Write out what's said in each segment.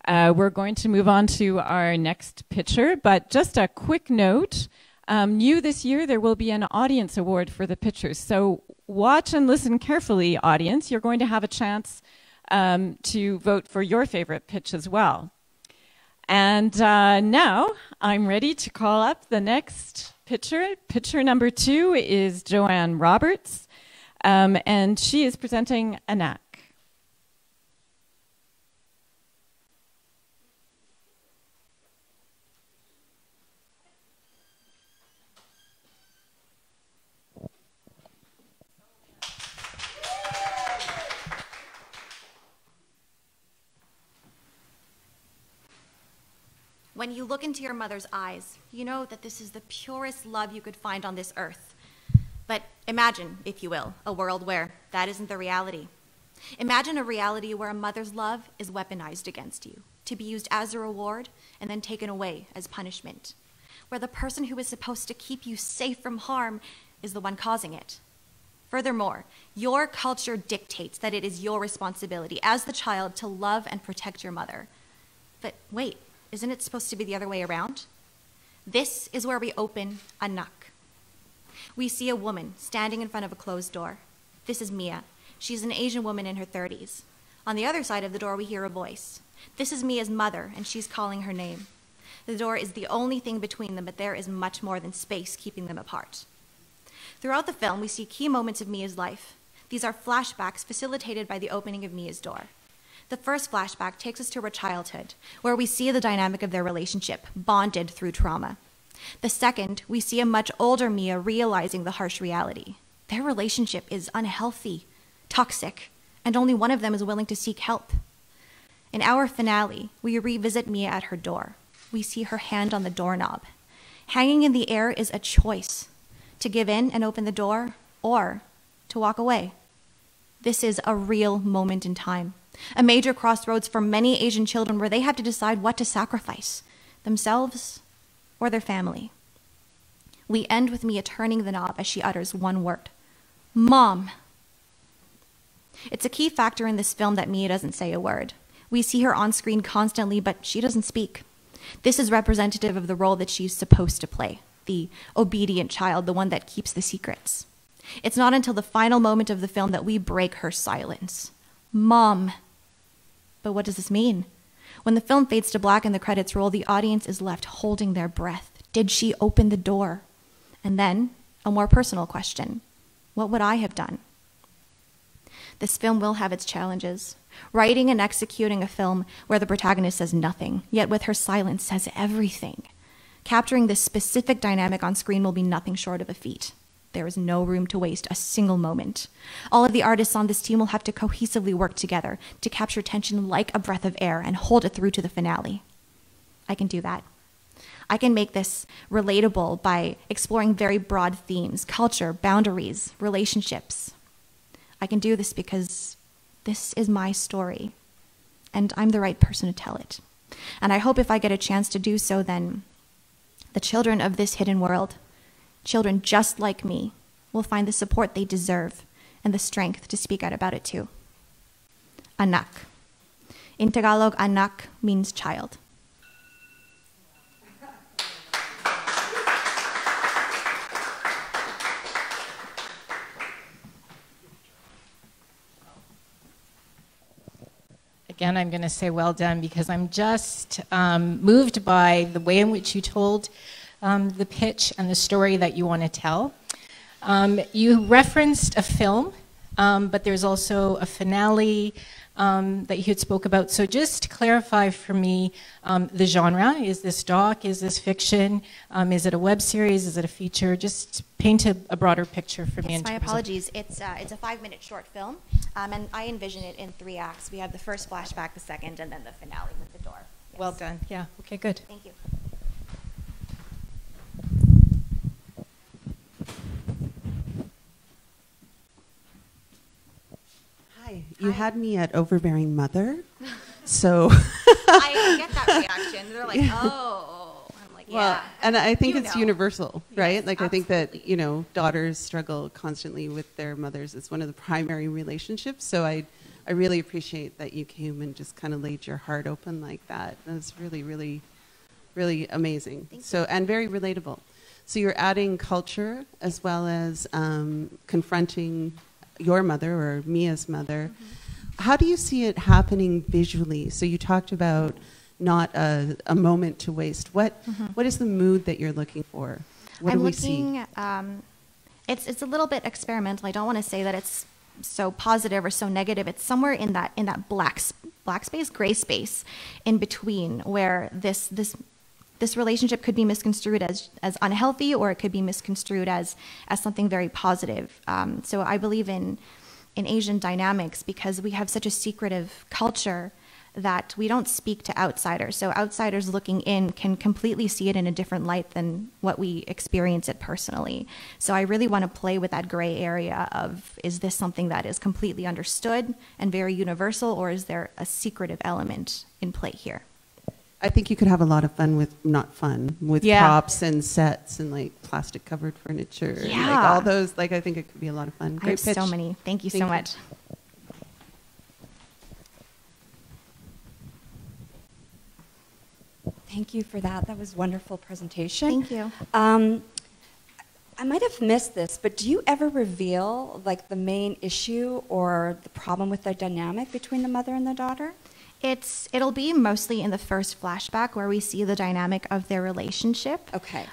We're going to move on to our next picture, but just a quick note. New this year, there will be an audience award for the pictures. So watch and listen carefully, audience. You're going to have a chance to vote for your favorite pitch as well. And now I'm ready to call up the next pitcher. Pitcher number 2 is Joanne Roberts, and she is presenting Anak. When you look into your mother's eyes, you know that this is the purest love you could find on this earth. But imagine, if you will, a world where that isn't the reality. Imagine a reality where a mother's love is weaponized against you, to be used as a reward and then taken away as punishment, where the person who is supposed to keep you safe from harm is the one causing it. Furthermore, your culture dictates that it is your responsibility as the child to love and protect your mother. But wait, isn't it supposed to be the other way around? This is where we open Anak. We see a woman standing in front of a closed door. This is Mia. She's an Asian woman in her 30s. On the other side of the door, we hear a voice. This is Mia's mother, and she's calling her name. The door is the only thing between them, but there is much more than space keeping them apart. Throughout the film, we see key moments of Mia's life. These are flashbacks facilitated by the opening of Mia's door. The first flashback takes us to her childhood, where we see the dynamic of their relationship, bonded through trauma. The second, we see a much older Mia realizing the harsh reality. Their relationship is unhealthy, toxic, and only one of them is willing to seek help. In our finale, we revisit Mia at her door. We see her hand on the doorknob. Hanging in the air is a choice, to give in and open the door, or to walk away. This is a real moment in time. A major crossroads for many Asian children where they have to decide what to sacrifice, themselves or their family. We end with Mia turning the knob as she utters one word, Mom. It's a key factor in this film that Mia doesn't say a word. We see her on screen constantly, but she doesn't speak. This is representative of the role that she's supposed to play, the obedient child, the one that keeps the secrets. It's not until the final moment of the film that we break her silence. Mom. But what does this mean? When the film fades to black and the credits roll, the audience is left holding their breath. Did she open the door? And then, a more personal question. What would I have done? This film will have its challenges. Writing and executing a film where the protagonist says nothing, yet with her silence says everything. Capturing this specific dynamic on screen will be nothing short of a feat. There is no room to waste a single moment. All of the artists on this team will have to cohesively work together to capture tension like a breath of air and hold it through to the finale. I can do that. I can make this relatable by exploring very broad themes, culture, boundaries, relationships. I can do this because this is my story, and I'm the right person to tell it. And I hope if I get a chance to do so, then the children of this hidden world, children just like me, will find the support they deserve and the strength to speak out about it too. Anak. In Tagalog, anak means child. Again, I'm going to say well done because I'm just moved by the way in which you told the pitch and the story that you want to tell. You referenced a film, but there's also a finale that you had spoke about. So just to clarify for me, the genre, is this doc, is this fiction, is it a web series, is it a feature? Just paint a broader picture for me. Yes, my apologies. It's a 5-minute short film, and I envision it in 3 acts. We have the first flashback, the second, and then the finale with the door. Yes. Well done. Yeah, okay, good. Thank you. Hi. You had me at overbearing mother, so. I get that reaction. They're like, oh. I'm like, yeah. Well, and I think it's know. universal, right? Yes, like, absolutely. I think that, daughters struggle constantly with their mothers. It's one of the primary relationships. So I I really appreciate that you came and just kind of laid your heart open like that. That's really, really, really amazing. And very relatable. So you're adding culture as well as confronting your mother or Mia's mother. Mm-hmm. How do you see it happening visually? So you talked about not a moment to waste. What is the mood that you're looking for? What do we see? It's a little bit experimental. I don't want to say that it's so positive or so negative. It's somewhere in that black space, gray space in between, where this relationship could be misconstrued as unhealthy, or it could be misconstrued as something very positive. So I believe in Asian dynamics because we have such a secretive culture that we don't speak to outsiders. So outsiders looking in can completely see it in a different light than what we experience it personally. So I really want to play with that gray area of, is this something that is completely understood and very universal, or is there a secretive element in play here? I think you could have a lot of fun with, props and sets and like plastic covered furniture. Yeah. And, like all those, like I think it could be a lot of fun. Great pitch. So many. Thank you so much. Thank you for that. That was a wonderful presentation. Thank you. I might have missed this, but do you ever reveal like the main issue or the problem with the dynamic between the mother and the daughter? It'll be mostly in the first flashback where we see the dynamic of their relationship. Okay.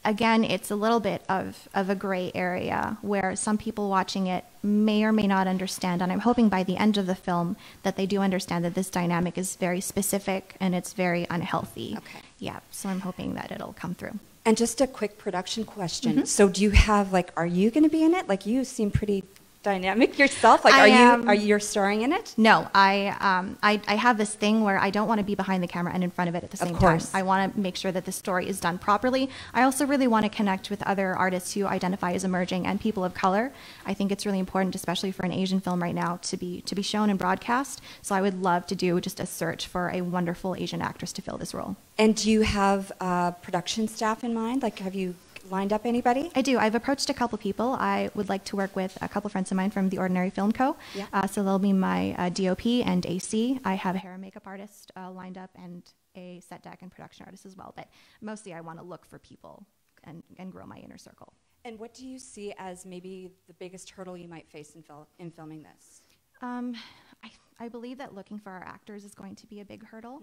Again, it's a little bit of a gray area where some people watching it may or may not understand, and I'm hoping by the end of the film that they do understand that this dynamic is very specific and it's very unhealthy. Okay. Yeah, so I'm hoping that it'll come through. And just a quick production question. So do you have, like, are you going to be in it? Like, you seem pretty dynamic yourself. Like, are you starring in it? No, I have this thing where I don't want to be behind the camera and in front of it at the same time. I want to make sure that the story is done properly. I also really want to connect with other artists who identify as emerging and people of color. I think it's really important, especially for an Asian film right now, to be shown and broadcast. So I would love to do just a search for a wonderful Asian actress to fill this role. And do you have production staff in mind? Like, have you lined up anybody? I do. I've approached a couple people. I would like to work with a couple friends of mine from the Ordinary Film Co. Yeah. So they'll be my DOP and AC. I have a hair and makeup artist lined up and a set deck and production artist as well. But mostly I want to look for people and grow my inner circle. And what do you see as maybe the biggest hurdle you might face in filming this? I believe that looking for our actors is going to be a big hurdle,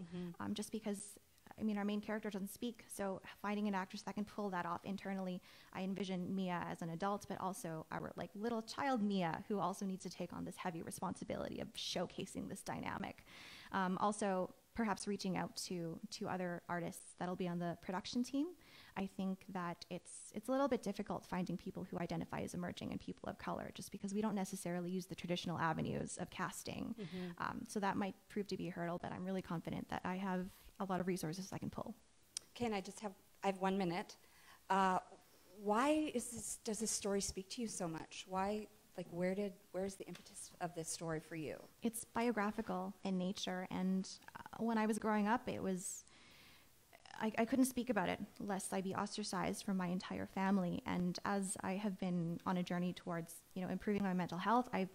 just because I mean, our main character doesn't speak, so finding an actress that can pull that off internally. I envision Mia as an adult, but also our like little child Mia, who also needs to take on this heavy responsibility of showcasing this dynamic. Also, perhaps reaching out to other artists that'll be on the production team. I think that it's a little bit difficult finding people who identify as emerging and people of color, just because we don't necessarily use the traditional avenues of casting. So that might prove to be a hurdle, but I'm really confident that I have a lot of resources I can pull. Okay, and I have 1 minute. Why does this story speak to you so much? Why, like, where's the impetus of this story for you? It's biographical in nature, and when I was growing up, it was, I couldn't speak about it lest I be ostracized from my entire family. And as I have been on a journey towards, improving my mental health, I've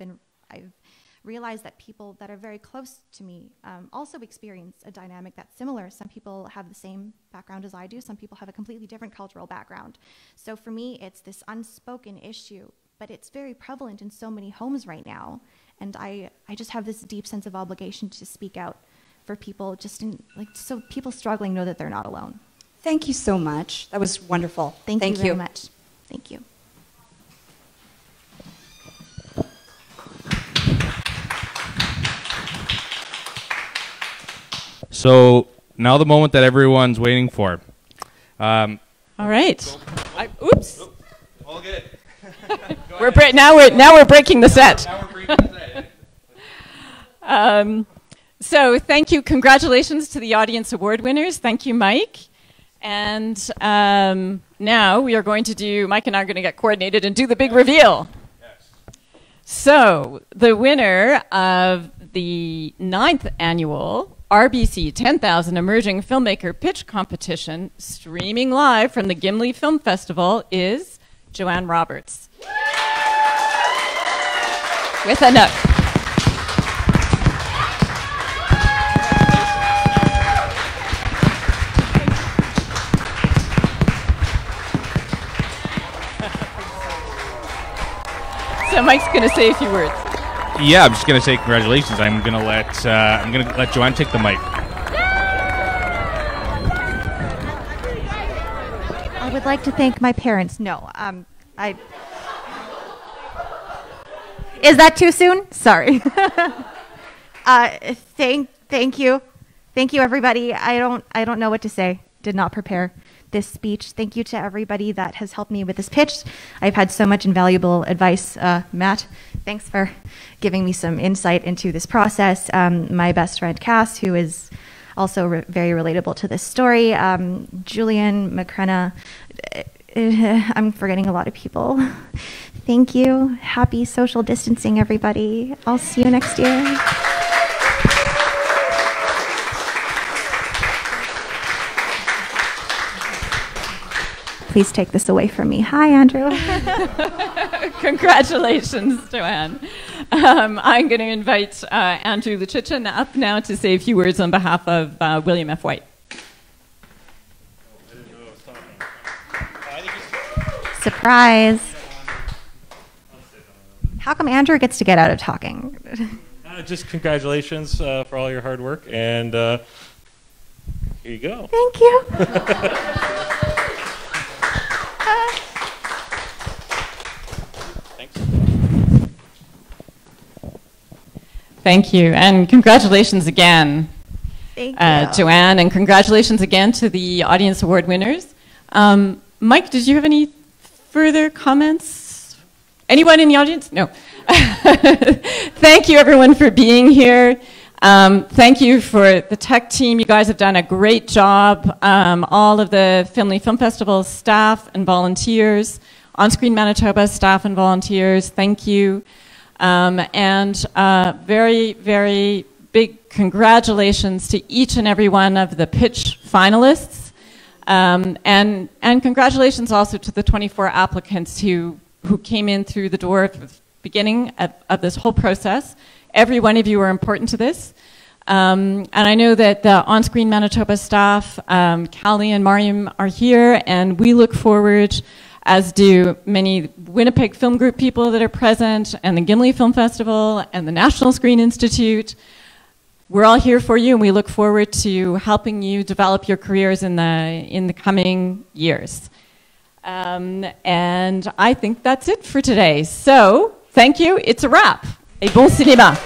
realize that people that are very close to me also experience a dynamic that's similar. Some people have the same background as I do. Some people have a completely different cultural background. So for me, it's this unspoken issue, but it's very prevalent in so many homes right now. And I just have this deep sense of obligation to speak out for people, so people struggling know that they're not alone. Thank you so much. That was wonderful. Thank you very much. Thank you. So now the moment that everyone's waiting for. All right. Oops. All good. Now we're breaking the set. So thank you. Congratulations to the Audience Award winners. Thank you, Mike. And now we are going to do, Mike and I are going to get coordinated and do the big reveal. Yes. So the winner of the 9th annual RBC 10,000 Emerging Filmmaker Pitch Competition, streaming live from the Gimli Film Festival, is Joanne Roberts. With a note. Mike's going to say a few words. Yeah, I'm just gonna say congratulations. I'm gonna let Joanne take the mic. I would like to thank my parents. No, Is that too soon? Sorry. Thank you, everybody. I don't know what to say. Did not prepare this speech. Thank you to everybody that has helped me with this pitch. I've had so much invaluable advice. Matt, thanks for giving me some insight into this process. My best friend Cass, who is also very relatable to this story. Julian McCrenna. I'm forgetting a lot of people. Thank you. Happy social distancing, everybody. I'll see you next year. Please take this away from me. Hi, Andrew. Congratulations, Joanne. I'm going to invite Andrew Luchichin up now to say a few words on behalf of William F. White. Surprise. How come Andrew gets to get out of talking? Just congratulations for all your hard work, and here you go. Thank you. Thank you, and congratulations again, Thank you. Joanne, and congratulations again to the Audience Award winners. Mike, did you have any further comments? Anyone in the audience? No. Thank you, everyone, for being here. Thank you for the tech team. You guys have done a great job. All of the Findlay Film Festival staff and volunteers, On-Screen Manitoba staff and volunteers, thank you. And very, very big congratulations to each and every one of the pitch finalists. And congratulations also to the 24 applicants who came in through the door at the beginning of this whole process. Every one of you are important to this. And I know that the On-Screen Manitoba staff, Callie and Mariam, are here, and we look forward, as do many Winnipeg Film Group people that are present, and the Gimli Film Festival, and the National Screen Institute. We're all here for you, and we look forward to helping you develop your careers in the coming years. And I think that's it for today. So, thank you. It's a wrap. Et bon cinéma.